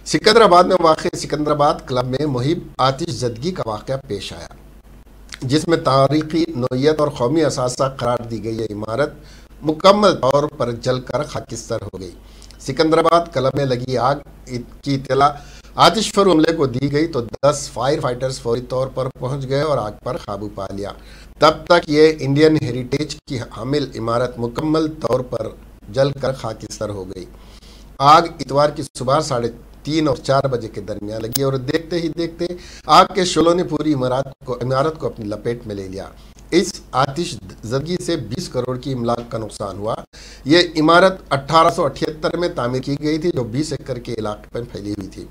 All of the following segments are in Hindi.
सिकंदराबाद में वाक़ सिकंदराबाद क्लब में मुहिब आतिशज़दगी का वाक़या पेश आया, जिसमें तारीखी नोयत और कौमी असासा करार दी गई यह इमारत मुकम्मल तौर पर जलकर खाकिस्तर हो गई। सिकंदराबाद क्लब में लगी आग की इत्तला आतिशफर हमले को दी गई तो 10 फायर फाइटर्स फौरी तौर पर पहुंच गए और आग पर काबू पा लिया। तब तक ये इंडियन हेरिटेज की हामिल इमारत मुकम्मल तौर पर जलकर खाकिस्तर हो गई। आग इतवार की सुबह 3:30 और 4 बजे के दरमियान लगी और देखते ही देखते आग के शोलों ने पूरी इमारत को अपनी लपेट में ले लिया। इस आतिशज़दगी से 20 करोड़ की इमलाक का नुकसान हुआ। यह इमारत 1878 में तामीर की गई थी, जो 20 एकड़ के इलाके पर फैली हुई थी।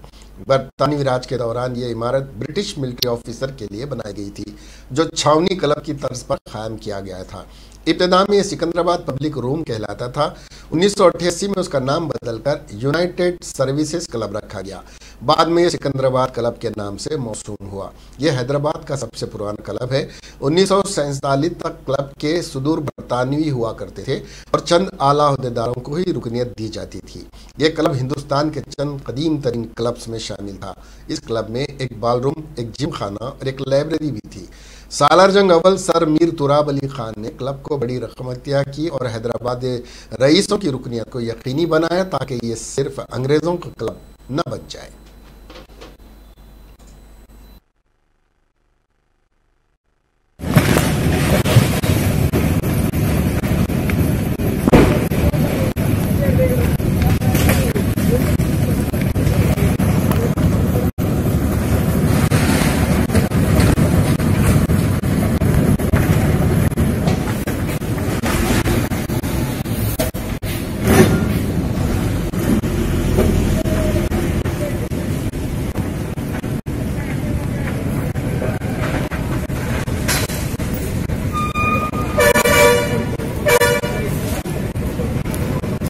बरतानवी राज के दौरान यह इमारत ब्रिटिश मिलिट्री ऑफिसर के लिए बनाई गई थी, जो छावनी क्लब की तर्ज पर कायम किया गया था। इब्तिदा में यह सिकंदराबाद पब्लिक रूम कहलाता था। 1988 में उसका नाम बदलकर यूनाइटेड सर्विसेज क्लब रखा गया। बाद में यह सिकंदराबाद क्लब के नाम से मौसूम हुआ। यह हैदराबाद का सबसे पुराना क्लब है। 1947 तक क्लब के सुदूर बरतानवी हुआ करते थे और चंद आला अहदेदारों को ही रुकनियत दी जाती थी। यह क्लब हिंदुस्तान के चंद कदीम तरीन क्लब्स में शामिल था। इस क्लब में एक बालरूम, एक जिम खाना और एक लाइब्रेरी भी थी। सालार जंग अव्वल सर मीर तुराब अली खान ने क्लब को बड़ी रकम अतिया की और हैदराबाद रईसों की रुकनियत को यकीनी बनाया ताकि ये सिर्फ अंग्रेज़ों का क्लब न बन जाए।